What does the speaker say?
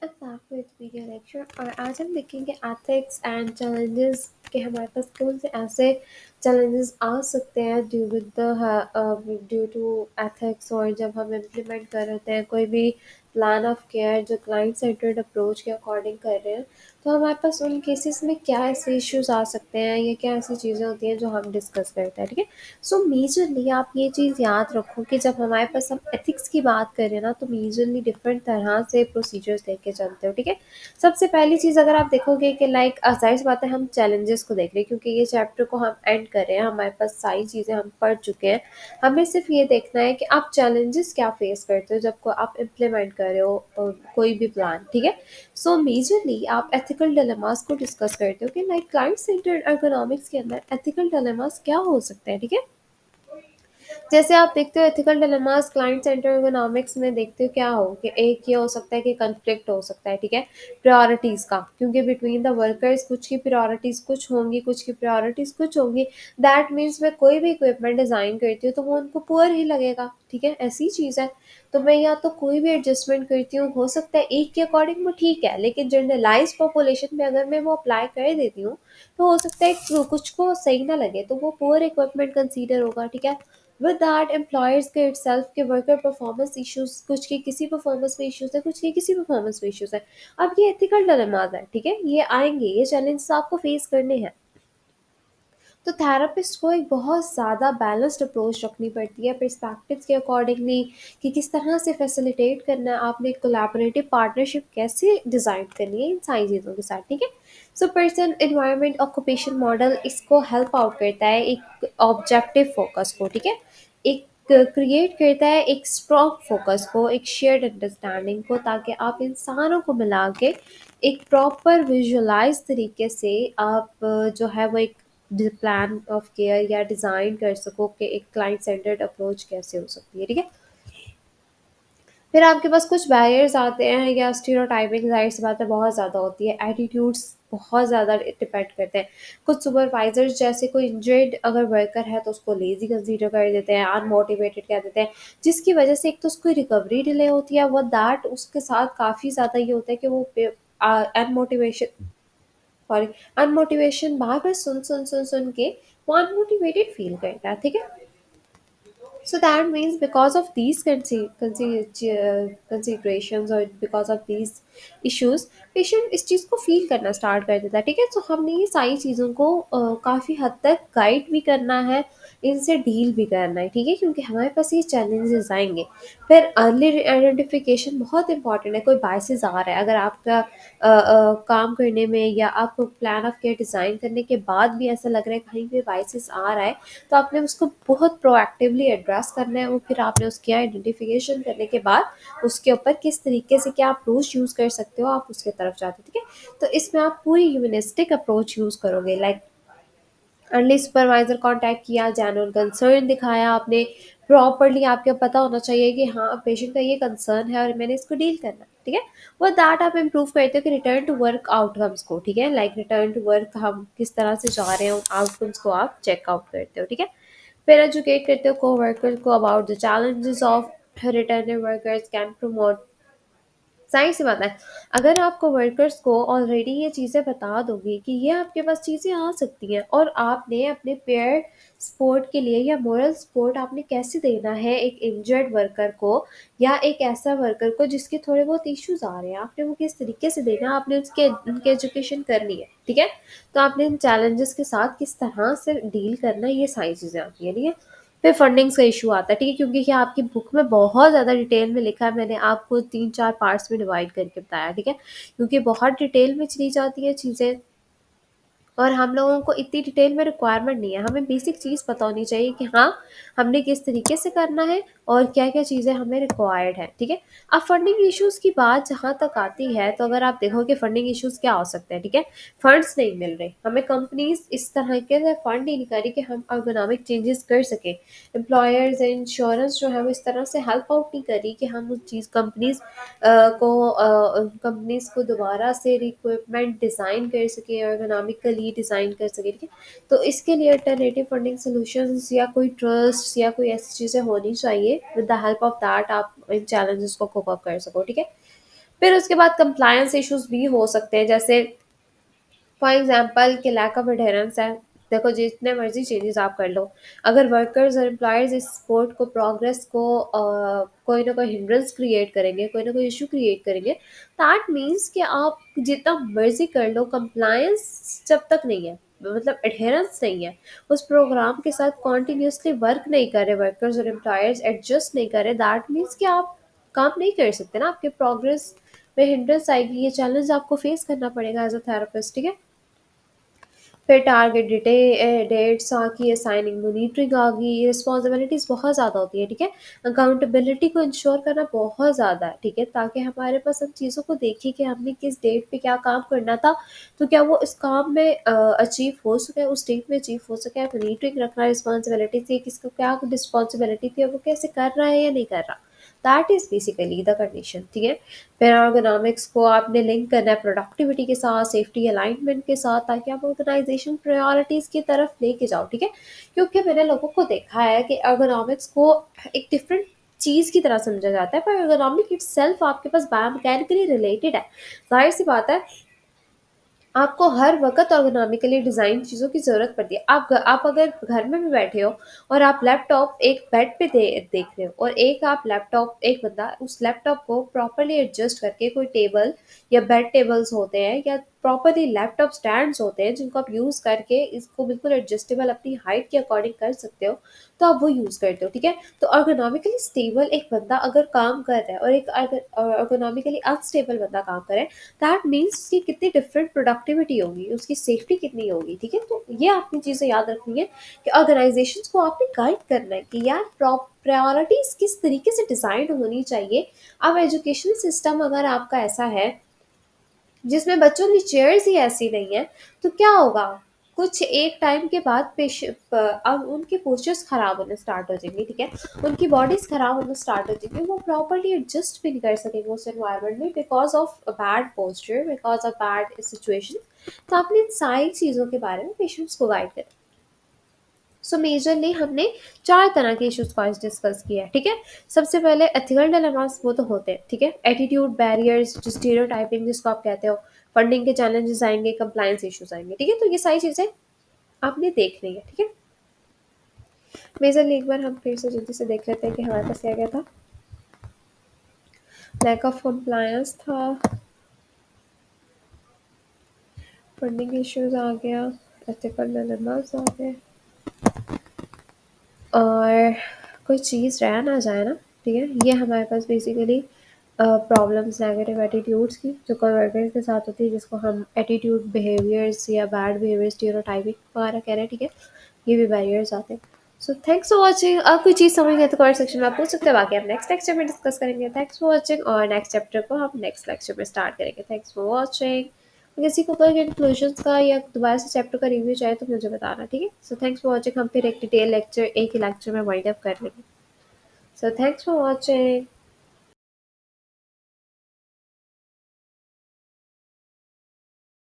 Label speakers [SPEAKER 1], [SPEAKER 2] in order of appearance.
[SPEAKER 1] Back with video lecture और आज हम देखेंगे एथिक्स एंड चैलेंजेस कि हमारे पास कौन से ऐसे चैलेंजेस आ सकते हैं ड्यू टू एथिक्स और जब हम इम्प्लीमेंट कर रहे होते हैं कोई भी प्लान ऑफ केयर जो क्लाइंट सेंटर्ड अप्रोच के अकॉर्डिंग कर रहे हैं। तो हमारे पास उन केसेस में क्या ऐसे इश्यूज आ सकते हैं या क्या ऐसी चीज़ें होती हैं जो हम डिस्कस करते हैं, ठीक है। सो मेजरली आप ये चीज़ याद रखो कि जब हमारे पास हम एथिक्स की बात करें ना तो मेजरली डिफरेंट तरह से प्रोसीजर्स लेके चलते हो, ठीक है। सबसे पहली चीज़ अगर आप देखोगे कि लाइक जाहिर सी बात है हम चैलेंजेस को देख रहे हैं क्योंकि ये चैप्टर को हम एंड कर रहे हैं, हमारे पास सारी चीज़ें हम पढ़ चुके हैं। हमें सिर्फ ये देखना है कि आप चैलेंजेस क्या फेस करते हो जब को आप इम्प्लीमेंट कर रहे हो कोई भी प्लान, ठीक है। सो मेजरली आप एथिकल डिलेमास को डिस्कस करते हो कि लाइक क्लाइंट सेंटर्ड इकोनॉमिक्स के अंदर एथिकल डिलेमास क्या हो सकते हैं, ठीक है। जैसे आप देखते हो ethical dilemmas client centre economics में देखते हो क्या हो कि एक ये हो सकता है कि कन्फ्लिक्ट हो सकता है, ठीक है, प्रायोरिटीज का, क्योंकि बिटवीन द वर्कर्स कुछ की प्रायोरिटीज कुछ होंगी, कुछ की प्रायोरिटीज कुछ होंगी। दैट मीन्स मैं कोई भी इक्विपमेंट डिजाइन करती हूँ तो वो उनको पुअर ही लगेगा, ठीक है, ऐसी चीज है। तो मैं या तो कोई भी एडजस्टमेंट करती हूँ, हो सकता है एक के अकॉर्डिंग वो ठीक है, लेकिन जनरलाइज पॉपुलेशन में अगर मैं वो अप्लाई कर देती हूँ तो हो सकता है कुछ को सही ना लगे तो वो पुअर इक्विपमेंट कंसीडर होगा, ठीक है। विद दैट एम्प्लॉयर्स के इटसेल्फ के वर्कर परफॉर्मेंस इश्यूज, कुछ के किसी परफॉर्मेंस में इश्यूज है, कुछ के किसी परफॉर्मेंस में इश्यूज है। अब ये एथिकल डिलेमास है, ठीक है, ये आएंगे, ये चैलेंजेस आपको फेस करने हैं। तो थेरेपिस्ट को एक बहुत ज़्यादा बैलेंस्ड अप्रोच रखनी पड़ती है पर्सपेक्टिव्स के अकॉर्डिंगली कि किस तरह से फैसिलिटेट करना है, आपने कोलैबोरेटिव पार्टनरशिप कैसे डिज़ाइन करनी है इन सारी चीज़ों के साथ, ठीक है। So person environment occupation model इसको हेल्प आउट करता है एक ऑब्जेक्टिव फोकस को, ठीक है, एक क्रिएट करता है एक स्ट्रॉन्ग फोकस को, एक शेयर्ड अंडरस्टैंडिंग को, ताकि आप इंसानों को मिला के एक प्रॉपर विजुअलाइज तरीके से आप जो है वो एक प्लान ऑफ केयर या डिज़ाइन कर सको कि एक क्लाइंट सेंटर्ड अप्रोच कैसे हो सकती है, ठीक है। फिर आपके पास कुछ बैरियर्स आते हैं या स्टीरियोटाइपिंग जाहिर सी बात है बहुत ज़्यादा होती है, एटीट्यूड्स बहुत ज़्यादा डिपेंड करते हैं। कुछ सुपरवाइजर्स जैसे कोई इंजर्ड अगर वर्कर है तो उसको लेजी कंसीडर कर देते हैं, अनमोटिवेटेड कह देते हैं, जिसकी वजह से एक तो उसकी रिकवरी डिले होती है, वो दैट उसके साथ काफ़ी ज़्यादा ये होता है कि वो अनमोटिवेशन सॉरी अनमोटिवेशन बार बार सुन सुन सुन सुन के वो अनमोटिवेटेड फील करता है, ठीक है। So that means because of these considerations or because of these issues, patient इस चीज़ को फील करना स्टार्ट कर देता है, ठीक है। तो हमने ये सारी चीज़ों को काफ़ी हद तक गाइड भी करना है, इनसे डील भी करना है, ठीक है, क्योंकि हमारे पास ये चैलेंजेस आएंगे। फिर अर्ली आइडेंटिफिकेशन बहुत इंपॉर्टेंट है। कोई बाइसेस आ रहा है, अगर आपका काम करने में या आपको प्लान ऑफ केयर डिज़ाइन करने के बाद भी ऐसा लग रहा है कहीं पे बाइसेस आ रहा है, तो आपने उसको बहुत प्रोएक्टिवली एड्रेस करना है और फिर आपने उसकी आइडेंटिफिकेशन करने के बाद उसके ऊपर किस तरीके से क्या अप्रोच यूज़ कर सकते हो आप उसके तरफ जाते हो, ठीक है। तो इसमें आप पूरी ह्यूमनिस्टिक अप्रोच यूज़ करोगे, लाइक अर्ली सुपरवाइजर कांटेक्ट किया, जेन्युइन कंसर्न दिखाया आपने, प्रॉपर्ली आपको पता होना चाहिए कि हाँ पेशेंट का ये कंसर्न है और मैंने इसको डील करना है, ठीक है। वो दैट आप इम्प्रूव करते हो कि रिटर्न टू वर्क आउटकम्स को, ठीक है, लाइक रिटर्न टू वर्क हम किस तरह से जा रहे हैं उन आउटकम्स को आप चेकआउट करते हो, ठीक है। फिर एजुकेट करते हो को वर्कर को about the challenges of returning workers can promote. ज़ाहिर सी बात है, अगर आपको वर्कर्स को ऑलरेडी ये चीज़ें बता दोगे कि ये आपके पास चीज़ें आ सकती हैं और आपने अपने पेयर सपोर्ट के लिए या मोरल सपोर्ट आपने कैसे देना है एक इंजर्ड वर्कर को या एक ऐसा वर्कर को जिसके थोड़े बहुत इश्यूज आ रहे हैं, आपने वो किस तरीके से देना है, आपने उसके उनकी एजुकेशन करनी है, ठीक है। तो आपने इन चैलेंजेस के साथ किस तरह से डील करना है, ये सारी चीज़ें आती हैं, ठीक है। फिर फंडिंग्स का इशू आता है, ठीक है, क्योंकि ये आपकी बुक में बहुत ज़्यादा डिटेल में लिखा है, मैंने आपको 3-4 पार्ट्स में डिवाइड करके बताया, ठीक है, क्योंकि बहुत डिटेल में चली जाती है चीज़ें और हम लोगों को इतनी डिटेल में रिक्वायरमेंट नहीं है, हमें बेसिक चीज़ पता होनी चाहिए कि हाँ हमने किस तरीके से करना है और क्या क्या चीज़ें हमें रिक्वायर्ड है, ठीक है। अब फंडिंग इश्यूज़ की बात जहाँ तक आती है तो अगर आप देखो कि फंडिंग इश्यूज़ क्या हो सकते हैं, ठीक है, फंड्स नहीं मिल रहे हमें, कंपनीज इस तरह के से फंड ही नहीं करी कि हम इकोनॉमिक चेंजेस कर सकें, एम्प्लॉयर्स इंश्योरेंस जो है वो इस तरह से हेल्प आउट नहीं करी कि हम उस चीज़ कंपनीज को दोबारा से रिक्वायरमेंट डिज़ाइन कर सके और इकोनॉमिकली डिज़ाइन कर सके, ठीक है। तो इसके लिए अल्टरनेटिव फंडिंग सॉल्यूशंस या कोई ट्रस्ट या कोई ऐसी चीज़ें होनी चाहिए, with the help of that आप इन चैलेंजेस को कोप अप कर सको, ठीक है। फिर उसके बाद कंप्लायंस इश्यूज भी हो सकते हैं, जैसे फॉर एग्जाम्पल कि लैक ऑफ एडहेरेंस है। देखो जितने मर्जी चेंजेस आप कर लो, अगर वर्कर्स और एम्प्लॉयर्स इस स्पोर्ट को प्रोग्रेस को कोई ना कोई हिंड्रेंस क्रिएट करेंगे, कोई ना कोई इशू क्रिएट करेंगे, दैट मीन्स कि आप जितना मर्जी कर लो, कंप्लायंस जब तक नहीं है, मतलब एडहेरेंस नहीं है, उस प्रोग्राम के साथ कॉन्टिन्यूसली वर्क नहीं कर रहे वर्कर्स और एम्प्लॉयर्स, एडजस्ट नहीं कर रहे, दैट मीन्स कि आप काम नहीं कर सकते ना, आपके प्रोग्रेस में हिंड्रेंस आएगी। ये चैलेंज आपको फेस करना पड़ेगा एज अ थेरेपिस्ट, ठीक है। फिर टारगेट डेट्स आ गई, असाइनिंग मॉनिटरिंग आ गई, रिस्पॉन्सिबिलिटीज़ बहुत ज़्यादा होती है, ठीक है। अकाउंटेबिलिटी को इंश्योर करना बहुत ज़्यादा है, ठीक है, ताकि हमारे पास हम चीज़ों को देखें कि हमने किस डेट पे क्या काम करना था, तो क्या वो इस काम में अचीव हो सके, उस डेट में अचीव हो सके। मॉनिटरिंग रखना रिस्पॉन्सिबिलिटी थी, किसको क्या रिस्पॉन्सिबिलिटी थी और वो कैसे कर रहा है या नहीं कर रहा, that is basically the condition, ठीक है। फिर ergonomics को आपने लिंक करना है प्रोडक्टिविटी के साथ, सेफ्टी अलाइनमेंट के साथ, ताकि आप ऑर्गेनाइजेशन प्रायोरिटीज़ की तरफ लेके जाओ, ठीक है। क्योंकि मैंने लोगों को देखा है कि ergonomics को एक डिफरेंट चीज़ की तरह समझा जाता है, पर ergonomic itself आपके पास बायोमैकेनिकली रिलेटेड है। जाहिर सी बात है, आपको हर वक़्त ergonomically डिज़ाइन चीज़ों की ज़रूरत पड़ती है। आप अगर घर में भी बैठे हो और आप लैपटॉप एक बेड पे देख रहे हो, और एक बंदा उस लैपटॉप को प्रॉपर्ली एडजस्ट करके, कोई टेबल या बेड टेबल्स होते हैं या प्रॉपर्ली लैपटॉप स्टैंड्स होते हैं जिनको आप यूज़ करके इसको बिल्कुल एडजस्टेबल अपनी हाइट के अकॉर्डिंग कर सकते हो, तो आप वो यूज़ करते हो, ठीक है। तो ergonomically स्टेबल एक बंदा अगर काम कर रहा है और एक अगर ergonomically अनस्टेबल बंदा काम कर रहा है, दैट मीन्स उसकी कितनी डिफरेंट प्रोडक्टिविटी होगी, उसकी सेफ्टी कितनी होगी, ठीक है। तो ये आपने चीज़ें याद रखनी है कि ऑर्गेनाइजेशंस को आपने गाइड करना है कि यार प्रायोरिटीज किस तरीके से डिजाइन होनी चाहिए। अब एजुकेशन सिस्टम अगर आपका ऐसा है जिसमें बच्चों की चेयर्स ही ऐसी नहीं है, तो क्या होगा, कुछ एक टाइम के बाद अब उनके पोस्चर्स खराब होने स्टार्ट हो जाएंगे, ठीक है। उनकी बॉडीज खराब होना स्टार्ट हो जाएंगी, वो प्रॉपरली एडजस्ट भी नहीं कर सकेंगे उस एनवायरनमेंट में, because of bad posture, because of bad situation. तो आपने इन सारी चीज़ों के बारे में पेशेंट्स को गाइड करें। सो मेजरली हमने 4 तरह के इश्यूज को आज डिस्कस किया है, ठीक है। सबसे पहले एथिकल डिलेमास, वो तो होते हैं, ठीक है। एटीट्यूड बैरियर्स, जो स्टीरियोटाइपिंग जिसको आप कहते हो, फंडिंग के चैलेंजेस आएंगे, कंप्लायंस इश्यूज आएंगे, ठीक है। तो ये सारी चीज़ें आपने देखनी है, ठीक है। मेजरली एक बार हम फिर से जल्दी से देख लेते हैं कि हमारे पास क्या क्या था। लैक ऑफ कंप्लायंस था, फंडिंग इश्यूज आ गया, एथिकल डिलेमास आ गए, और कोई चीज़ रह ना जाए ना, ठीक है। ये हमारे पास बेसिकली प्रॉब्लम्स नेगेटिव एटीट्यूड्स की जो कोवर्कर्स के साथ होती है, जिसको हम एटीट्यूड बिहेवियर्स या बैड बिहेवियर्स, स्टीरियोटाइपिंग वगैरह कह रहे हैं, ठीक है। ये भी बैरियर्स आते हैं। So thanks for watching. आप कोई चीज़ समझ गए तो कमेंट सेक्शन में आप पूछ सकते हैं, बाकी हम नेक्स्ट लेक्चर में डिस्कस करेंगे। थैंक्स फॉर वॉचिंग, और नेक्स्ट चैप्टर को हम नेक्स्ट लेक्चर में स्टार्ट करेंगे। Thanks for watching. किसी को कोई कंक्लूजन्स का या दोबारा से चैप्टर का रिव्यू चाहिए तो मुझे बताना, ठीक है। So thanks for watching. हम फिर एक डिटेल लेक्चर एक ही लेक्चर में वाइंड अप कर लेंगे। So thanks for watching.